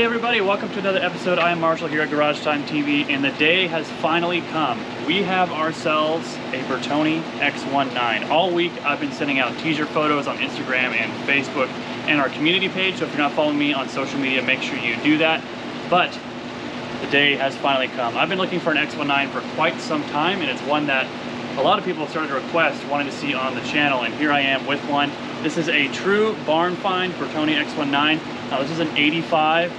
everybody, welcome to another episode. I am Marshall here at Garage Time TV, and the day has finally come. We have ourselves a Bertone X19. All week I've been sending out teaser photos on Instagram and Facebook and our community page, so if you're not following me on social media, make sure you do that. But the day has finally come. I've been looking for an X19 for quite some time, and it's one that a lot of people have started to request wanting to see on the channel, and here I am with one. This is a true barn find Bertone X19. Now this is an 85,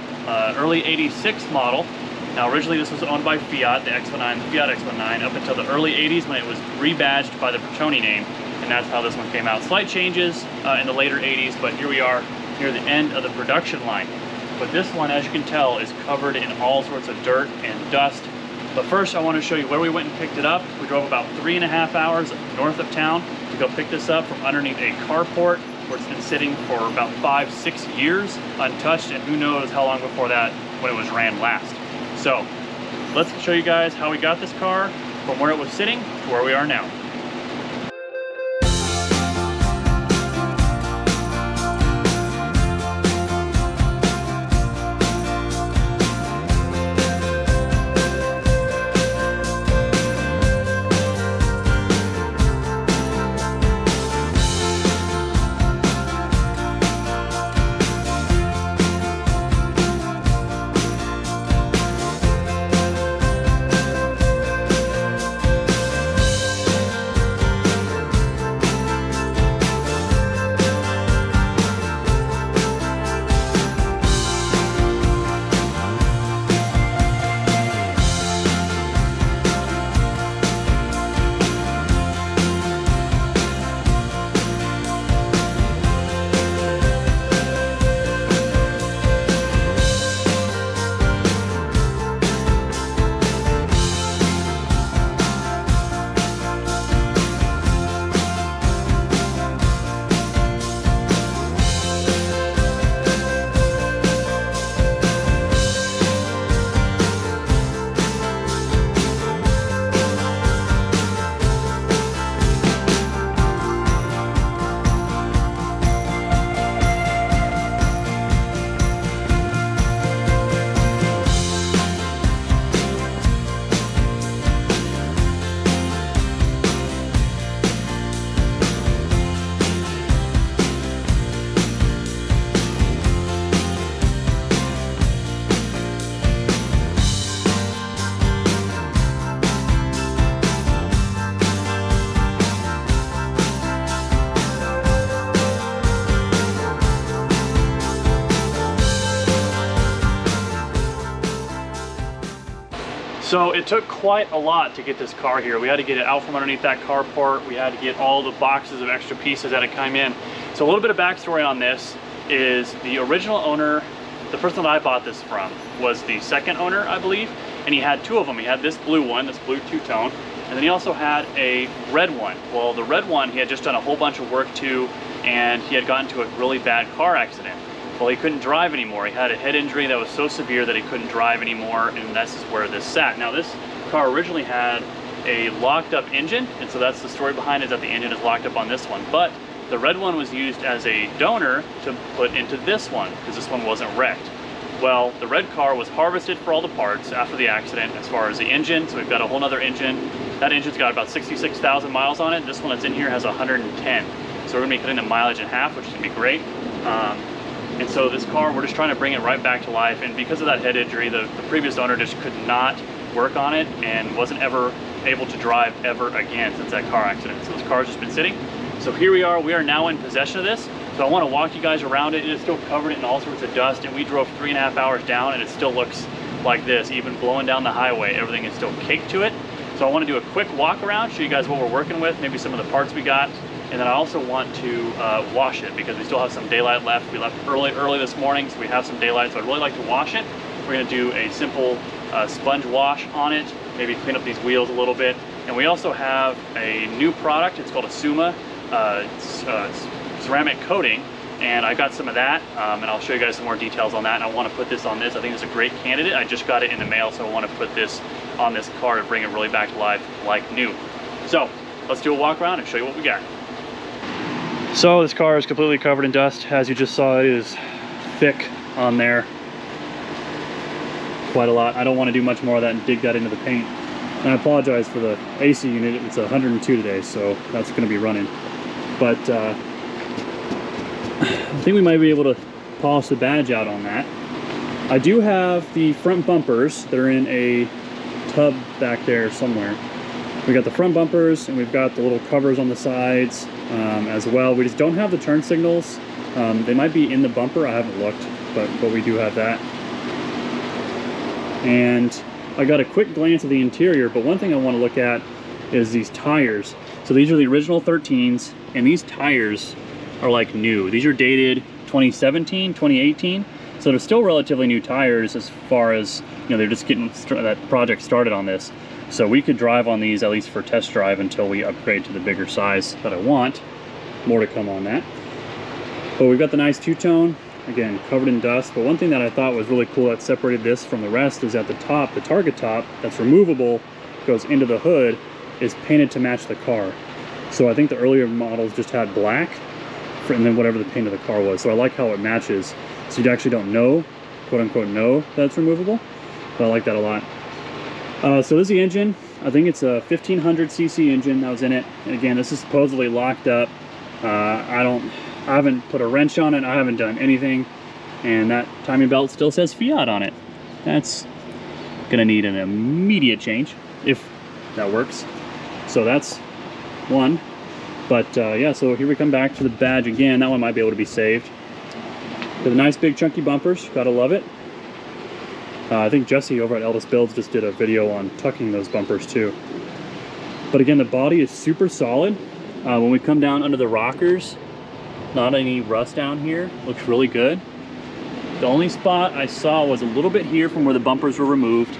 early 86 model. Now originally this was owned by Fiat, the X19, the Fiat X19, up until the early 80s when it was rebadged by the Bertone name, and that's how this one came out. Slight changes in the later 80s, but here we are near the end of the production line. But this one, as you can tell, is covered in all sorts of dirt and dust. But first I want to show you where we went and picked it up. We drove about 3.5 hours north of town to go pick this up from underneath a carport where it's been sitting for about 5-6 years untouched, and who knows how long before that when it was ran last. So let's show you guys how we got this car from where it was sitting to where we are now. So it took quite a lot to get this car here. We had to get it out from underneath that carport. We had to get all the boxes of extra pieces that had come in. So a little bit of backstory on this is the original owner, the person that I bought this from, was the second owner, I believe, and he had two of them. He had this blue one, this blue two-tone, and then he also had a red one. Well, the red one he had just done a whole bunch of work to, and he had gotten into a really bad car accident. Well, he couldn't drive anymore. He had a head injury that was so severe that he couldn't drive anymore, and this is where this sat. Now, this car originally had a locked up engine, and so that's the story behind it, that the engine is locked up on this one. But the red one was used as a donor to put into this one, because this one wasn't wrecked. Well, the red car was harvested for all the parts after the accident as far as the engine, so we've got a whole nother engine. That engine's got about 66,000 miles on it. This one that's in here has 110. So we're gonna be cutting the mileage in half, which is gonna be great. And so this car, we're just trying to bring it right back to life. And because of that head injury, the previous owner just could not work on it and wasn't ever able to drive ever again since that car accident. So this car's just been sitting. So here we are now in possession of this. So I want to walk you guys around it. It is still covered in all sorts of dust, and we drove 3.5 hours down and it still looks like this. Even blowing down the highway, everything is still caked to it. So I want to do a quick walk around, show you guys what we're working with, maybe some of the parts we got. And then I also want to wash it because we still have some daylight left. We left early this morning, so we have some daylight, so I'd really like to wash it. We're gonna do a simple sponge wash on it, maybe clean up these wheels a little bit. And we also have a new product. It's called a Suma ceramic coating, and I got some of that, and I'll show you guys some more details on that. And I want to put this on this. I think it's a great candidate. I just got it in the mail, so I want to put this on this car to bring it really back to life like new. So let's do a walk around and show you what we got. So this car is completely covered in dust. As you just saw, it is thick on there. quite a lot. I don't want to do much more of that and dig that into the paint. And I apologize for the AC unit. It's 102 today, so that's going to be running. But I think we might be able to polish the badge out on that. I do have the front bumpers that are in a tub back there somewhere. We got the front bumpers and we've got the little covers on the sides as well. We just don't have the turn signals. They might be in the bumper. I haven't looked, but we do have that. And I got a quick glance at the interior, but one thing I want to look at is these tires. So these are the original 13s, and these tires are like new. These are dated 2017, 2018. So they're still relatively new tires as far as, you know, they're just getting that project started on this. So we could drive on these at least for test drive until we upgrade to the bigger size that I want. More to come on that. But we've got the nice two-tone, again, covered in dust. But one thing that I thought was really cool that separated this from the rest is at the top, the target top, that's removable, goes into the hood, is painted to match the car. So I think the earlier models just had black, and then whatever the paint of the car was. So I like how it matches. So you actually don't know, quote unquote, know that it's removable. But I like that a lot. So this is the engine. I think it's a 1500cc engine that was in it. And again, this is supposedly locked up. I haven't put a wrench on it. I haven't done anything. And that timing belt still says Fiat on it. That's gonna need an immediate change if that works. So that's one. But yeah, so here we come back to the badge again. That one might be able to be saved. With nice big chunky bumpers, gotta love it. I think Jesse over at Eldest Builds just did a video on tucking those bumpers too. But again, the body is super solid. When we come down under the rockers, not any rust down here. Looks really good. The only spot I saw was a little bit here from where the bumpers were removed.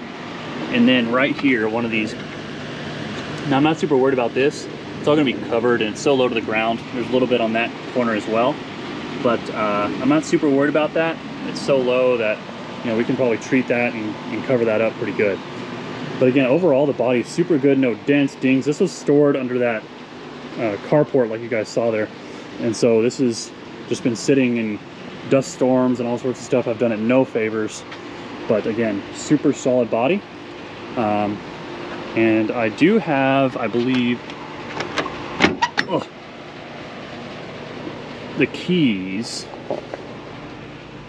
And then right here, one of these. Now I'm not super worried about this. It's all gonna be covered and it's so low to the ground. There's a little bit on that corner as well. But I'm not super worried about that. It's so low that, you know, we can probably treat that and cover that up pretty good. But again, overall the body is super good, no dents, dings. This was stored under that carport like you guys saw there. And so this has just been sitting in dust storms and all sorts of stuff. I've done it no favors. But again, super solid body. And I do have, I believe, the keys.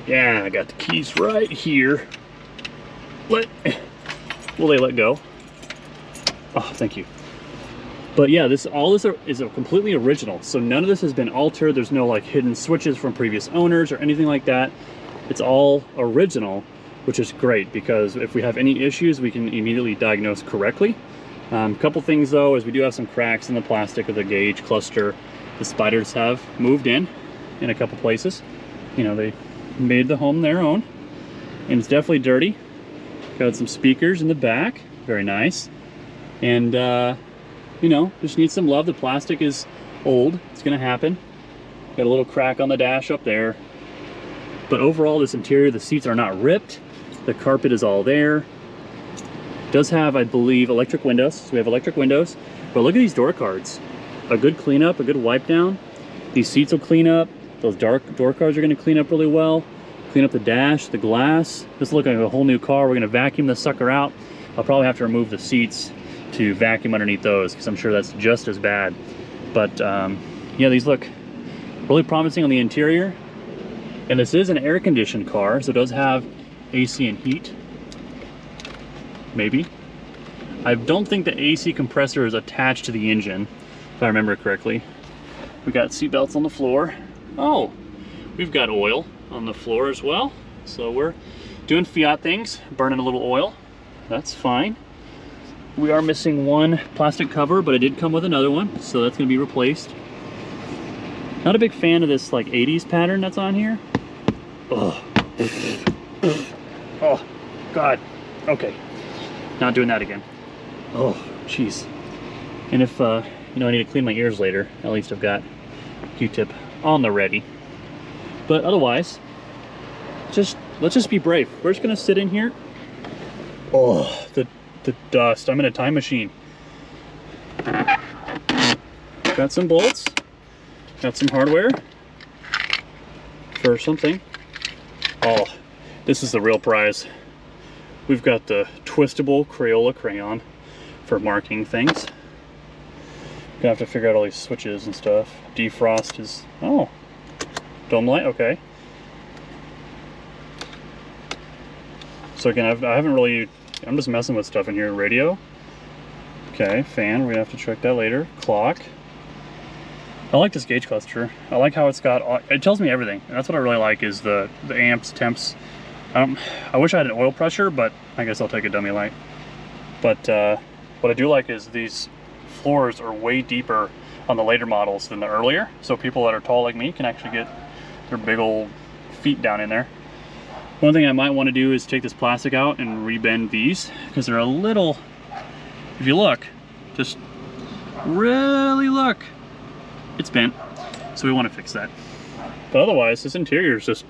Yeah, I got the keys right here. Will they let go? Oh, thank you. But yeah, all this is a completely original. So none of this has been altered. There's no like hidden switches from previous owners or anything like that. It's all original, which is great because if we have any issues, we can immediately diagnose correctly. A couple things though, is we do have some cracks in the plastic of the gauge cluster. The spiders have moved in a couple places. You know, they made the home their own, and it's definitely dirty. Got some speakers in the back, very nice. And you know, just needs some love. The plastic is old, it's gonna happen. Got a little crack on the dash up there. But overall, this interior, the seats are not ripped. The carpet is all there. It does have, I believe, electric windows. So we have electric windows. But look at these door cards. A good cleanup, a good wipe down. These seats will clean up. Those dark door cards are gonna clean up really well. Clean up the dash, the glass. This looks like a whole new car. We're gonna vacuum this sucker out. I'll probably have to remove the seats to vacuum underneath those because I'm sure that's just as bad. But yeah, these look really promising on the interior. And this is an air-conditioned car, so it does have AC and heat. Maybe. I don't think the AC compressor is attached to the engine, if I remember correctly. We got seat belts on the floor. Oh, we've got oil on the floor as well. So we're doing Fiat things, burning a little oil. That's fine. We are missing one plastic cover, but it did come with another one, so that's gonna be replaced. Not a big fan of this like 80s pattern that's on here. Oh, oh God. Okay, not doing that again. Oh, jeez. And if you know, I need to clean my ears later, at least I've got Q-tip on the ready. But otherwise, let's just be brave. We're just gonna sit in here. Oh, the dust. I'm in a time machine. Got some bolts. Got some hardware for something. Oh, this is the real prize. We've got the twistable Crayola crayon for marking things. Gonna have to figure out all these switches and stuff. Defrost is, oh, dome light, okay. So again, I haven't really, I'm just messing with stuff in here. Radio, okay, fan, we're gonna have to check that later. Clock. I like this gauge cluster. I like how it's got, it tells me everything. And that's what I really like is the amps, temps. I wish I had an oil pressure, but I guess I'll take a dummy light. But what I do like is these floors are way deeper on the later models than the earlier. So people that are tall like me can actually get their big old feet down in there. One thing I might want to do is take this plastic out and rebend these because they're a little, if you look, just really look, it's bent. So we want to fix that. But otherwise, this interior is just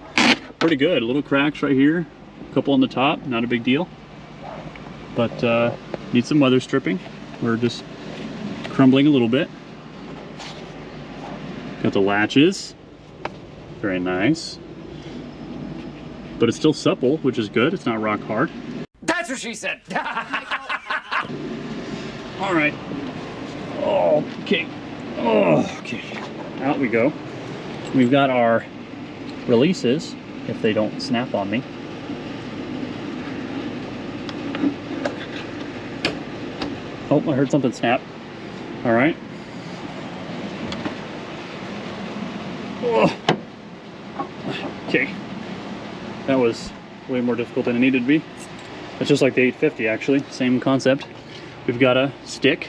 pretty good. Little cracks right here, a couple on the top, not a big deal. But need some weather stripping. We're just crumbling a little bit. Got the latches, very nice. But it's still supple, which is good. It's not rock hard. That's what she said. All right. Oh, okay. Oh, okay. Out we go. We've got our releases, if they don't snap on me. Oh, I heard something snap. All right. Oh. Okay. That was way more difficult than it needed to be. It's just like the 850 actually, same concept. We've got a stick,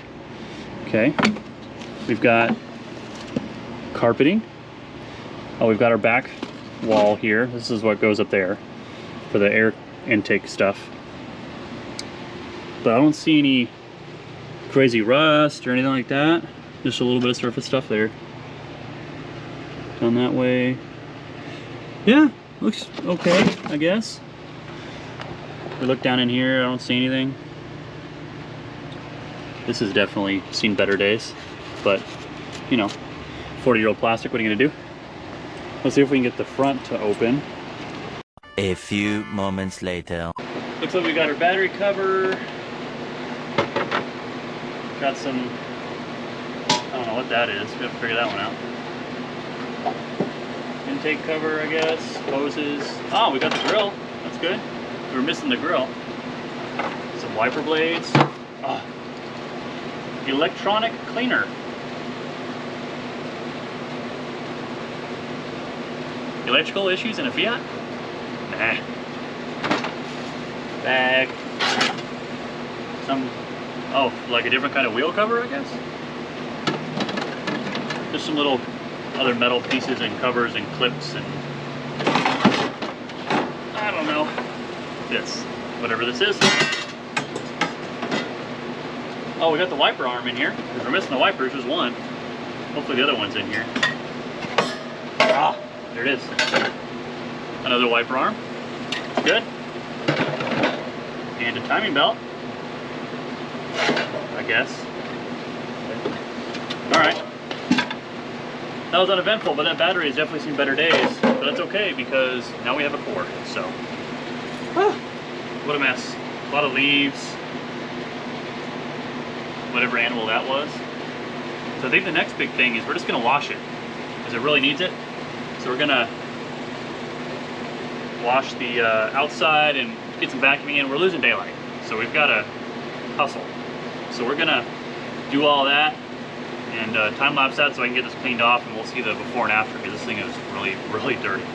okay. We've got carpeting. Oh, we've got our back wall here. This is what goes up there for the air intake stuff. But I don't see any crazy rust or anything like that. Just a little bit of surface stuff there. Down that way. Yeah, looks okay, I guess. We look down in here, I don't see anything. This has definitely seen better days, but you know, 40-year-old plastic, what are you gonna do? Let's see if we can get the front to open. A few moments later. Looks like we got our battery cover. Got some, I don't know what that is, we have to figure that one out. Intake cover, I guess, hoses. Oh, we got the grill, that's good. We were missing the grill. Some wiper blades. Oh. Electronic cleaner. Electrical issues in a Fiat? Nah. Bag. Some, oh, like a different kind of wheel cover, I guess? Just some little other metal pieces and covers and clips and I don't know. This, whatever this is. Oh, we got the wiper arm in here. Because we're missing the wipers, there's one. Hopefully the other one's in here. Ah, there it is. Another wiper arm. Good. And a timing belt, I guess. Alright. That was uneventful, but that battery has definitely seen better days. But that's okay because now we have a core, so. What a mess. A lot of leaves. Whatever animal that was. So I think the next big thing is we're just gonna wash it because it really needs it. So we're gonna wash the outside and get some vacuuming in. We're losing daylight, so we've got to hustle. So we're gonna do all that and time lapse that so I can get this cleaned off, and we'll see the before and after because this thing is really, really dirty.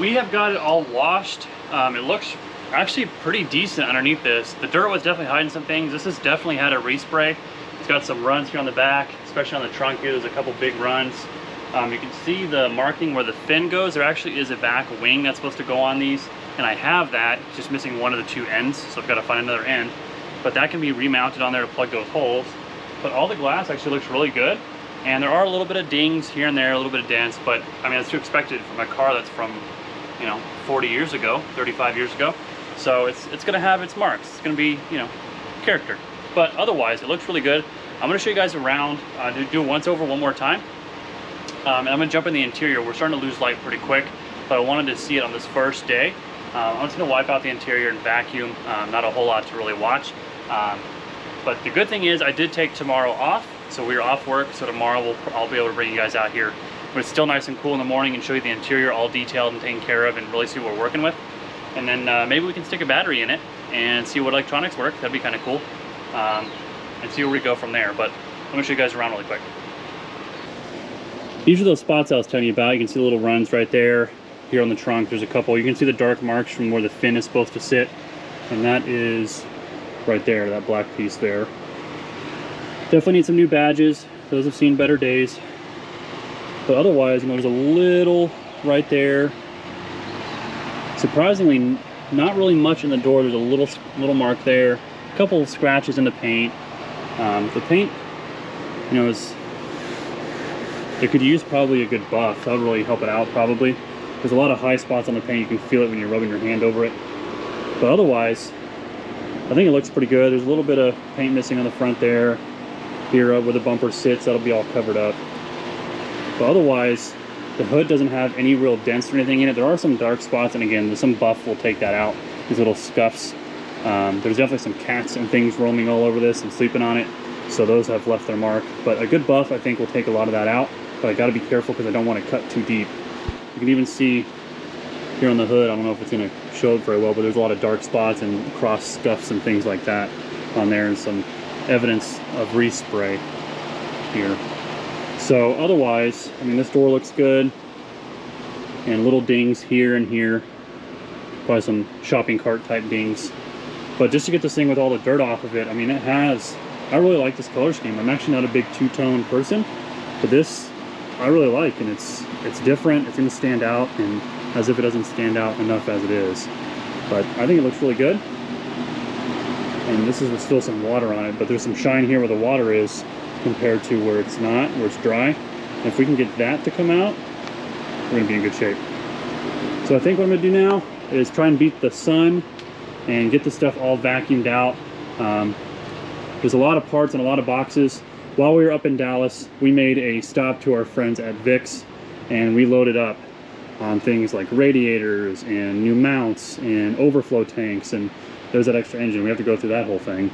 we have got it all washed. It looks actually pretty decent underneath this. The dirt was definitely hiding some things. This has definitely had a respray. It's got some runs here on the back, especially on the trunk here. There's a couple big runs. You can see the marking where the fin goes. There actually is a back wing that's supposed to go on these, and I have that. It's just missing one of the two ends, so I've got to find another end. But that can be remounted on there to plug those holes. But all the glass actually looks really good. And there are a little bit of dings here and there, a little bit of dents, but I mean, that's to expected from a car that's from, you know, 40 years ago, 35 years ago. So it's gonna have its marks. It's gonna be, you know, character. But otherwise, it looks really good. I'm gonna show you guys around, do a once over one more time. And I'm gonna jump in the interior. We're starting to lose light pretty quick, but I wanted to see it on this first day. I'm just gonna wipe out the interior and vacuum. Not a whole lot to really watch. But the good thing is I did take tomorrow off. So we're off work, so tomorrow I'll be able to bring you guys out here. But it's still nice and cool in the morning and show you the interior all detailed and taken care of and really see what we're working with. And then maybe we can stick a battery in it and see what electronics work. That'd be kind of cool. And see where we go from there. But let me show you guys around really quick. These are those spots I was telling you about. You can see the little runs right there. Here on the trunk, there's a couple. You can see the dark marks from where the fin is supposed to sit. And that is right there, that black piece there. Definitely need some new badges. Those have seen better days. But otherwise, you know, there's a little right there. Surprisingly, not really much in the door. There's a little mark there. A couple of scratches in the paint. The paint, you know, it could use probably a good buff. That would really help it out probably. There's a lot of high spots on the paint. You can feel it when you're rubbing your hand over it. But otherwise, I think it looks pretty good. There's a little bit of paint missing on the front there. Here where the bumper sits, that'll be all covered up. But otherwise, the hood doesn't have any real dents or anything in it. There are some dark spots, and again, some buff will take that out. These little scuffs. There's definitely some cats and things roaming all over this and sleeping on it, so those have left their mark. But a good buff, I think, will take a lot of that out. But I got to be careful because I don't want to cut too deep. You can even see here on the hood, I don't know if it's going to show it very well, but there's a lot of dark spots and cross scuffs and things like that on there, and some evidence of respray here. So otherwise, I mean, this door looks good, and little dings here and here, probably some shopping cart type dings. But just to get this thing with all the dirt off of it, I mean, I really like this color scheme. I'm actually not a big two-tone person, but this I really like, and it's different. It's going to stand out, and as if it doesn't stand out enough as it is. But I think it looks really good. And this is with still some water on it, but there's some shine here where the water is compared to where it's not, where it's dry. And if we can get that to come out, we're going to be in good shape. So I think what I'm going to do now is try and beat the sun and get this stuff all vacuumed out. There's a lot of parts and a lot of boxes. While we were up in Dallas, we made a stop to our friends at Vic's, and we loaded up on things like radiators and new mounts and overflow tanks, and there's that extra engine. We have to go through that whole thing.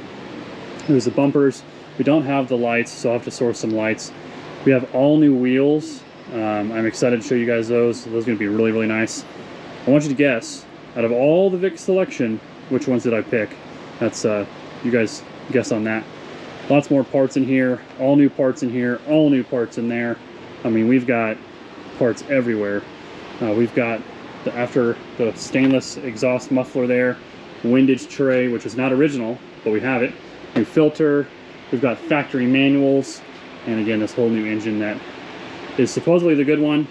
There's the bumpers. We don't have the lights, so I'll have to source some lights. We have all new wheels. I'm excited to show you guys those. Those are going to be really, really nice. I want you to guess, out of all the Vic selection, which ones did I pick? That's, you guys guess on that. Lots more parts in here, all new parts in here, all new parts in there. I mean, we've got parts everywhere. We've got, after the stainless exhaust muffler there, windage tray, which is not original, but we have it. New filter. We've got factory manuals. And again, this whole new engine that is supposedly the good one.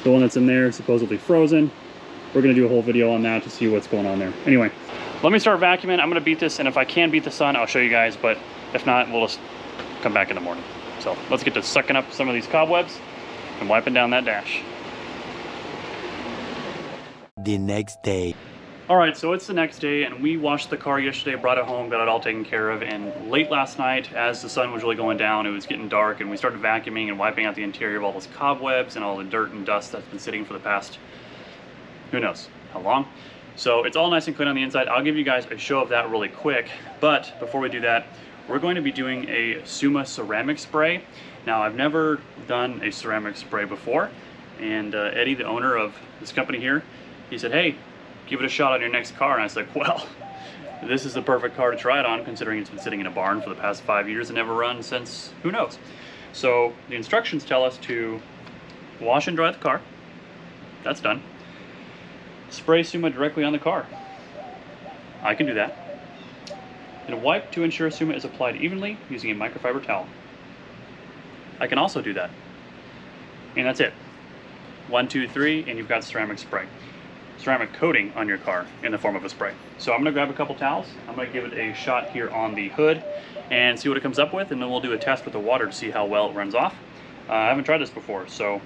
The one that's in there is supposedly frozen. We're going to do a whole video on that to see what's going on there. Anyway, let me start vacuuming. I'm going to beat this, and if I can beat the sun, I'll show you guys, but if not, we'll just come back in the morning. So let's get to sucking up some of these cobwebs and wiping down that dash. The next day. All right, so it's the next day, and we washed the car yesterday, brought it home, got it all taken care of, and late last night, as the sun was really going down, it was getting dark, and we started vacuuming and wiping out the interior of all those cobwebs and all the dirt and dust that's been sitting for the past, who knows how long. So it's all nice and clean on the inside. I'll give you guys a show of that really quick, but before we do that, we're going to be doing a Suma ceramic spray. Now, I've never done a ceramic spray before, and Eddie, the owner of this company here, he said, hey, give it a shot on your next car. And I was like, well, this is the perfect car to try it on, considering it's been sitting in a barn for the past 5 years and never run since who knows. So the instructions tell us to wash and dry the car. That's done. spray Suma directly on the car. I can do that. And wipe to ensure Suma is applied evenly using a microfiber towel. I can also do that. And that's it. 1, 2, 3, and you've got ceramic spray. Ceramic coating on your car in the form of a spray. So I'm gonna grab a couple towels. I'm gonna give it a shot here on the hood and see what it comes up with, and then we'll do a test with the water to see how well it runs off. I haven't tried this before, so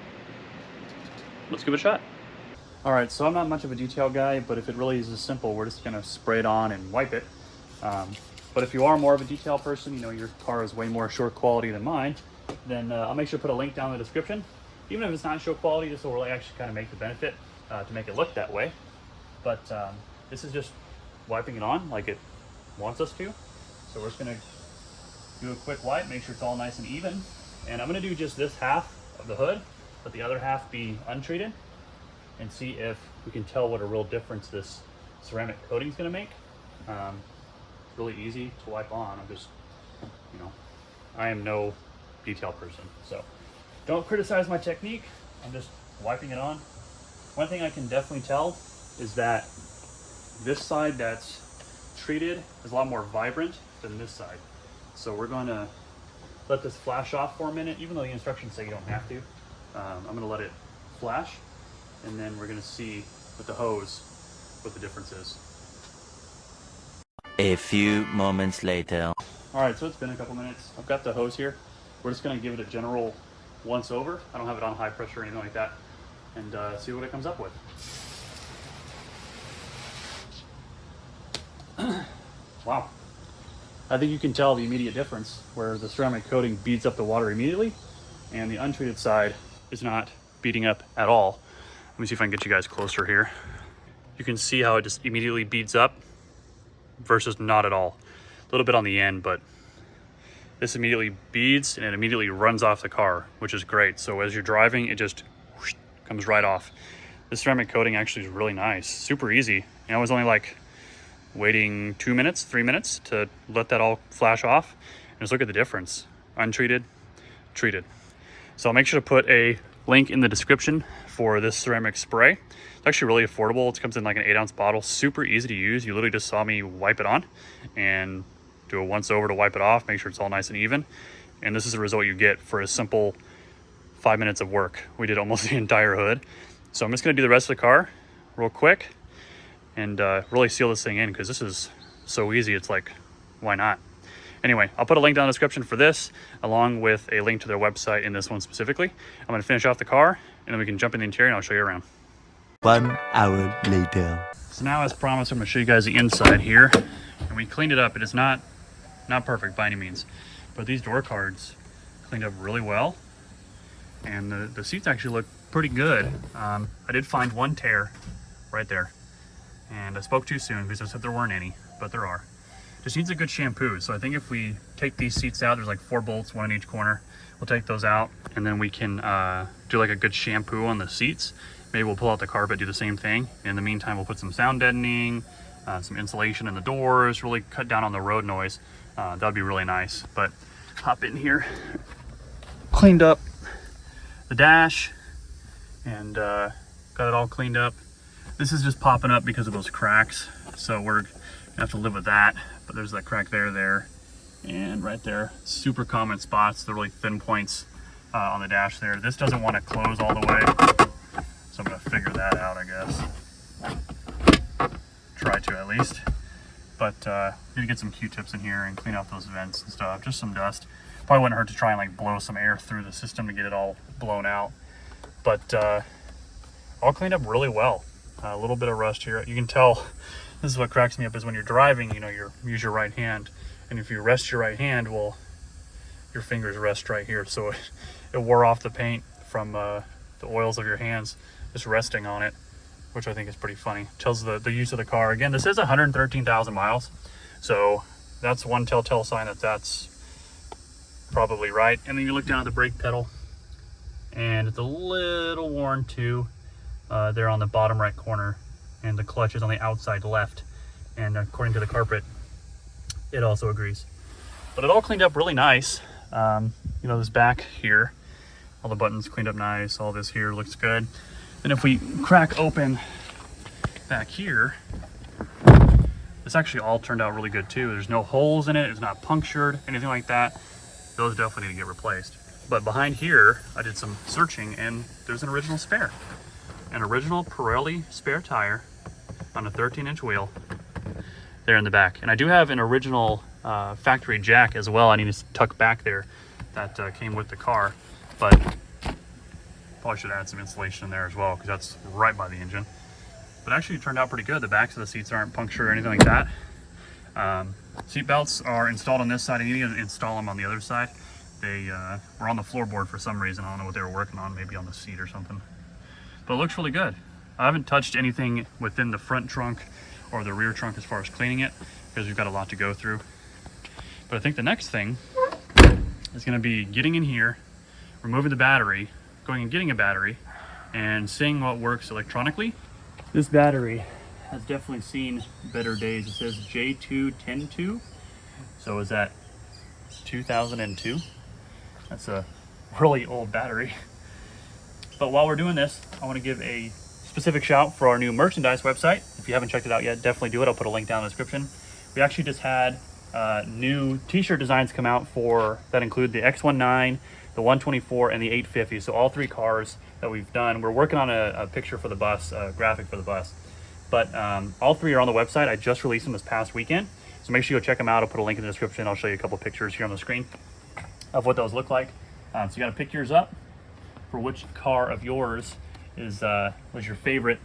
let's give it a shot. All right, so I'm not much of a detail guy, but if it really is this simple, we're just gonna spray it on and wipe it. But if you are more of a detail person, you know your car is way more show quality than mine, then I'll make sure to put a link down in the description. Even if it's not show quality, this will really actually kind of make the benefit to make it look that way. But this is just wiping it on like it wants us to. So we're just gonna do a quick wipe, make sure it's all nice and even. And I'm gonna do just this half of the hood, let the other half be untreated, and see if we can tell what a real difference this ceramic coating is gonna make. It's really easy to wipe on. I'm just, you know, I am no detail person, so don't criticize my technique. I'm just wiping it on. One thing I can definitely tell is that this side that's treated is a lot more vibrant than this side. So we're going to let this flash off for a minute, even though the instructions say you don't have to. I'm going to let it flash, and then we're going to see with the hose what the difference is. A few moments later. All right, so it's been a couple minutes. I've got the hose here. We're just going to give it a general once over. I don't have it on high pressure or anything like that, and see what it comes up with. Wow. I think you can tell the immediate difference where the ceramic coating beads up the water immediately and the untreated side is not beating up at all. Let me see if I can get you guys closer here. You can see how it just immediately beads up versus not at all. A little bit on the end, but this immediately beads and it immediately runs off the car, which is great. So as you're driving, it just whoosh, comes right off. The ceramic coating actually is really nice, super easy. You know, it was only like waiting 2 minutes, 3 minutes to let that all flash off. And just look at the difference. Untreated, treated. So I'll make sure to put a link in the description for this ceramic spray. It's actually really affordable. It comes in like an 8-ounce bottle, super easy to use. You literally just saw me wipe it on and do a once over to wipe it off, make sure it's all nice and even. And this is the result you get for a simple 5 minutes of work. We did almost the entire hood. So I'm just gonna do the rest of the car real quick and really seal this thing in, because this is so easy. It's like, why not? Anyway, I'll put a link down in the description for this, along with a link to their website in this one specifically. I'm gonna finish off the car, and then we can jump in the interior and I'll show you around. 1 hour later. So now, as promised, I'm gonna show you guys the inside here. And we cleaned it up. It is not perfect by any means, but these door cards cleaned up really well. And the seats actually look pretty good. I did find one tear right there. And I spoke too soon because I said there weren't any, but there are. Just needs a good shampoo. So I think if we take these seats out, there's like 4 bolts, 1 in each corner. We'll take those out, and then we can do like a good shampoo on the seats. Maybe we'll pull out the carpet, do the same thing. In the meantime, we'll put some sound deadening, some insulation in the doors, really cut down on the road noise. That'd be really nice. But hop in here, cleaned up the dash, and got it all cleaned up. This is just popping up because of those cracks, so we're gonna have to live with that. But there's that crack there, and right there. Super common spots, the really thin points on the dash there. This doesn't want to close all the way, so I'm gonna figure that out, I guess. Try to at least. But need to get some Q-tips in here and clean out those vents and stuff. Just some dust. Probably wouldn't hurt to try and like blow some air through the system to get it all blown out. But all cleaned up really well. A little bit of rust here. You can tell, this is what cracks me up, is when you're driving, you know, you use your right hand. And if you rest your right hand, well, your fingers rest right here. So it wore off the paint from the oils of your hands just resting on it, which I think is pretty funny. Tells the use of the car. Again, this is 113,000 miles. So that's one telltale sign that that's probably right. And then you look down at the brake pedal, and it's a little worn too. There on the bottom right corner, and the clutch is on the outside left, and according to the carpet it also agrees. But it all cleaned up really nice. You know, this back here, all the buttons cleaned up nice. All this here looks good. Then if we crack open back here, this actually all turned out really good too. There's no holes in it, it's not punctured, anything like that. Those definitely need to get replaced. But behind here, I did some searching and there's an original spare. An original Pirelli spare tire on a 13-inch wheel there in the back. And I do have an original factory jack as well I need to tuck back there that came with the car. But probably should add some insulation in there as well because that's right by the engine. But actually it turned out pretty good. The backs of the seats aren't punctured or anything like that. Seat belts are installed on this side. I need to install them on the other side. They were on the floorboard for some reason. I don't know what they were working on, maybe on the seat or something. But it looks really good. I haven't touched anything within the front trunk or the rear trunk as far as cleaning it because we've got a lot to go through. But I think the next thing is going to be getting in here, removing the battery, going and getting a battery, and seeing what works electronically. This battery has definitely seen better days. It says J2102, so is that 2002? That's a really old battery. But while we're doing this, I want to give a specific shout for our new merchandise website. If you haven't checked it out yet, definitely do it. I'll put a link down in the description. We actually just had new t-shirt designs come out that include the X19, the 124, and the 850. So all three cars that we've done. We're working on a picture for the bus, a graphic for the bus. But all three are on the website. I just released them this past weekend. So make sure you go check them out. I'll put a link in the description. I'll show you a couple pictures here on the screen of what those look like. So you got to pick yours up for which car of yours was your favorite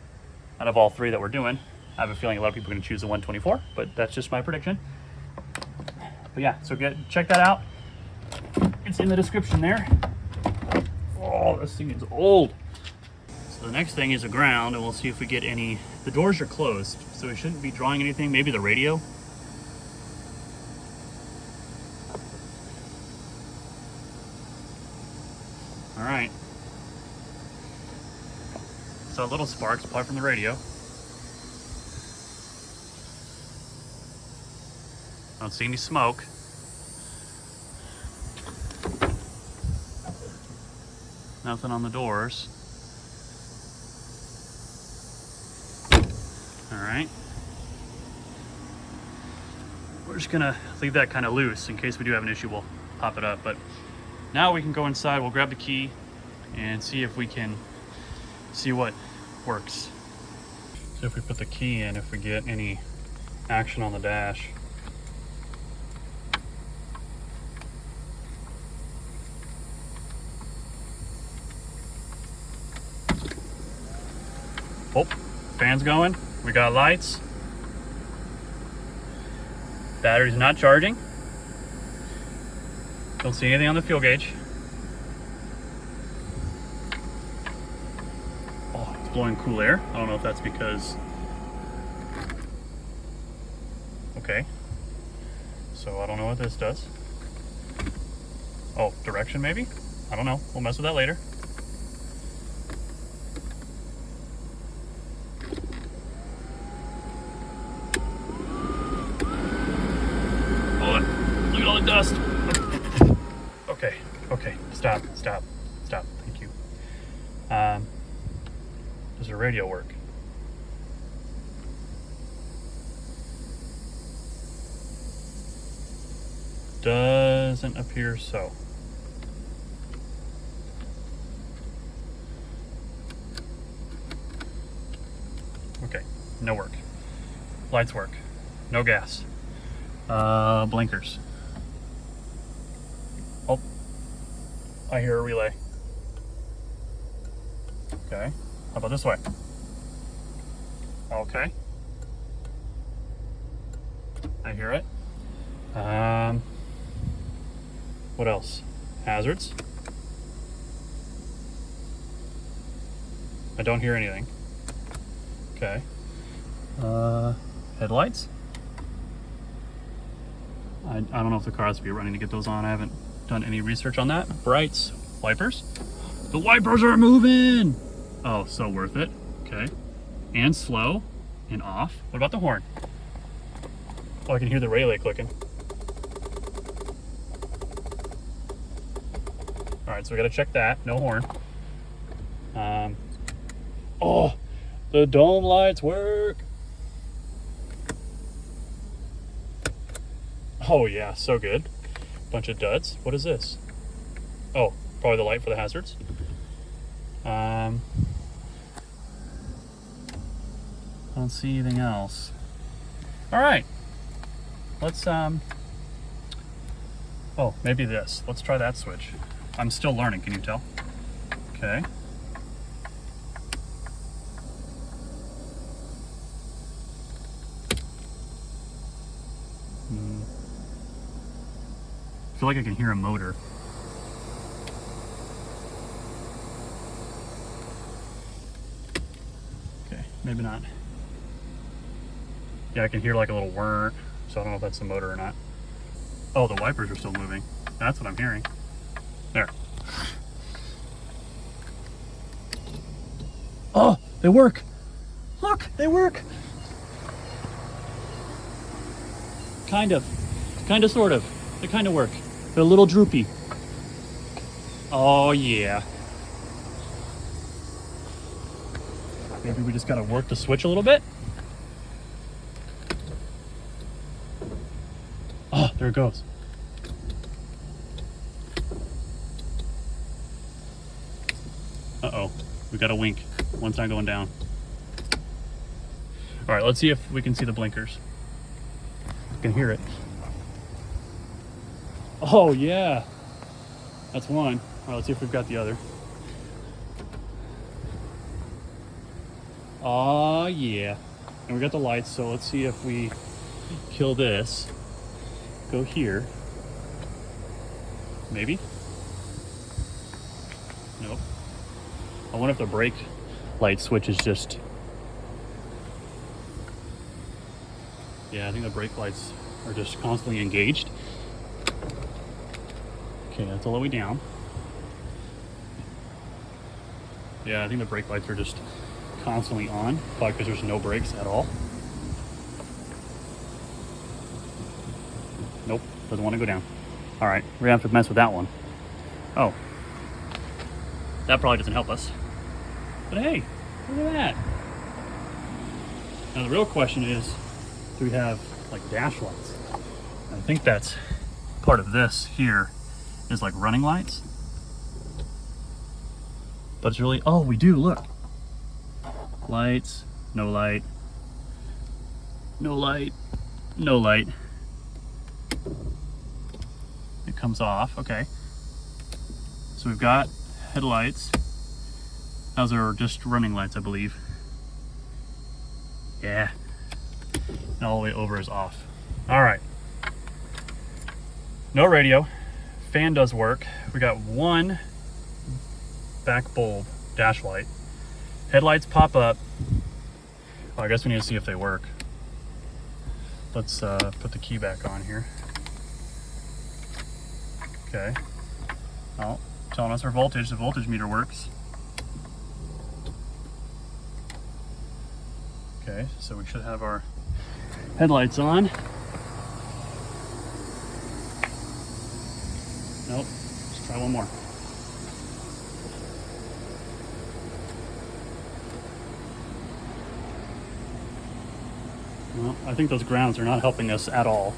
out of all three that we're doing. I have a feeling a lot of people are going to choose the 124, but that's just my prediction. But yeah, so check that out. It's in the description there. Oh, this thing is old. So the next thing is the ground, and we'll see if we get any. The doors are closed, so we shouldn't be drawing anything. Maybe the radio. All right. So little sparks, probably from the radio. Don't see any smoke. Nothing on the doors. All right. We're just gonna leave that kind of loose in case we do have an issue. We'll pop it up. But now we can go inside. We'll grab the key and see if we can see what works. So if we put the key in, if we get any action on the dash. Oh, fan's going. We got lights. Battery's not charging. Don't see anything on the fuel gauge. Oh, it's blowing cool air. I don't know if that's because... Okay. So I don't know what this does. Oh, direction maybe? I don't know. We'll mess with that later. Dust. Okay, stop. Thank you. Does the radio work? Doesn't appear so. Okay, no work. Lights work. No gas. Blinkers. Oh, I hear a relay. Okay, how about this way? Okay. I hear it. What else? Hazards. I don't hear anything. Okay. Headlights. I don't know if the car has to be running to get those on. I haven't done any research on that. Brights. Wipers. The wipers are moving! Oh, so worth it. Okay. And slow. And off. What about the horn? Oh, I can hear the relay clicking. Alright, so we gotta check that. No horn. Oh, The dome lights work. Oh yeah, so good. Bunch of duds. What is this? Oh, probably the light for the hazards. I don't see anything else. All right, let's oh, maybe this. Let's try that switch. I'm still learning, can you tell? Okay. I feel like I can hear a motor. Okay, maybe not. Yeah, I can hear like a little whir, so I don't know if that's the motor or not. Oh, the wipers are still moving. That's what I'm hearing. There. Oh, they work. Look, they work. Kind of, sort of. They kind of work. They're a little droopy. Oh yeah. Maybe we just gotta work the switch a little bit. Oh, there it goes. Uh-oh, we got a wink. One's not going down. All right, let's see if we can see the blinkers. I can hear it. Oh yeah, that's one. All right, let's see if we've got the other. Oh yeah, and we got the lights, so let's see if we kill this. Go here. Maybe? Nope. I wonder if the brake light switch is just... Yeah, I think the brake lights are just constantly engaged. Okay, that's all the way down. Yeah, I think the brake lights are just constantly on, probably because there's no brakes at all. Nope, doesn't want to go down. All right, we're gonna have to mess with that one. Oh, that probably doesn't help us. But hey, look at that. Now the real question is, do we have like dash lights? I think that's part of this here is like running lights. But it's really, oh, we do, look. Lights, no light, no light, no light. It comes off, okay. So we've got headlights. Those are just running lights, I believe. Yeah. And all the way over is off. All right. No radio. Fan does work. We got one back bulb dash light. Headlights pop up. Oh, I guess we need to see if they work. Let's put the key back on here. Okay. Oh, telling us our voltage. The voltage meter works. Okay, so we should have our headlights on. Nope, let's try one more. Well, I think those grounds are not helping us at all.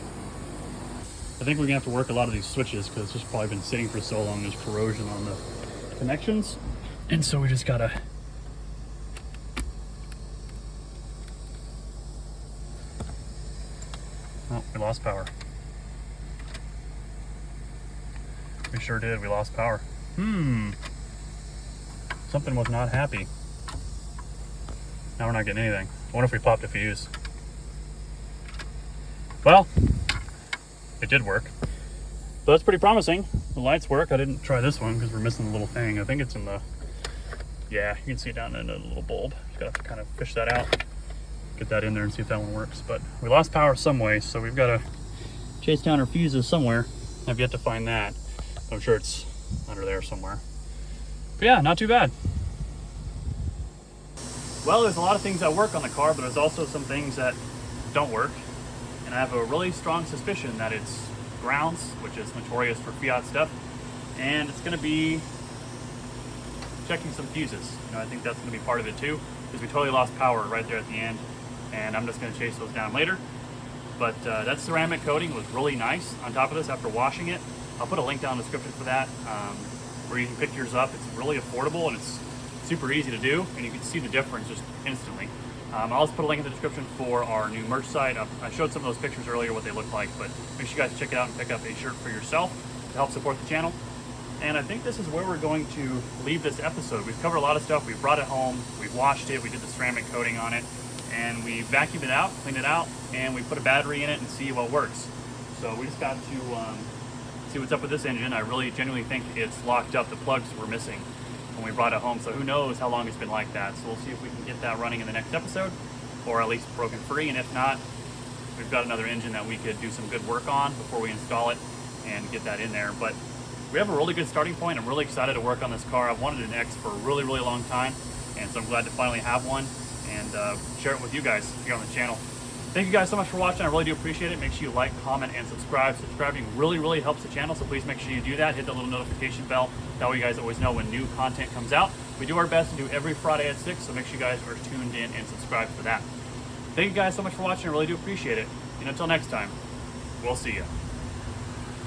I think we're gonna have to work a lot of these switches because it's just probably been sitting for so long. There's corrosion on the connections. And so we just gotta oh, we lost power. We sure did, we lost power. Something was not happy. Now we're not getting anything. I wonder if we popped a fuse. Well, it did work. But that's pretty promising. The lights work. I didn't try this one because we're missing the little thing. I think it's in the, yeah, you can see it down in a little bulb. Just gotta kind of fish that out. Get that in there and see if that one works. But we lost power some way, so we've got to chase down our fuses somewhere. I've yet to find that. I'm sure it's under there somewhere. But yeah, not too bad. Well, there's a lot of things that work on the car, but there's also some things that don't work. And I have a really strong suspicion that it's grounds, which is notorious for Fiat stuff. And it's gonna be checking some fuses. You know, I think that's going to be part of it too, because we totally lost power right there at the end, and I'm just going to chase those down later. But that ceramic coating was really nice on top of this after washing it. I'll put a link down in the description for that, where you can pick yours up. It's really affordable and it's super easy to do, and you can see the difference just instantly. I'll also put a link in the description for our new merch site. I showed some of those pictures earlier, what they look like, but make sure you guys check it out and pick up a shirt for yourself to help support the channel. And I think this is where we're going to leave this episode. We've covered a lot of stuff. We've brought it home, we've washed it, we did the ceramic coating on it, and we vacuumed it out, cleaned it out, and we put a battery in it and see what works. So we just got to see what's up with this engine. I really genuinely think it's locked up. The plugs were missing when we brought it home, so who knows how long it's been like that. So we'll see if we can get that running in the next episode, or at least broken free. And if not, we've got another engine that we could do some good work on before we install it and get that in there. But we have a really good starting point. I'm really excited to work on this car. I've wanted an X for a really, really long time, and so I'm glad to finally have one and share it with you guys here on the channel. Thank you guys so much for watching. I really do appreciate it. Make sure you like, comment, and subscribe. Subscribing really, really helps the channel, so please make sure you do that. Hit that little notification bell. That way you guys always know when new content comes out. We do our best to do every Friday at 6, so make sure you guys are tuned in and subscribed for that. Thank you guys so much for watching. I really do appreciate it. And until next time, we'll see you.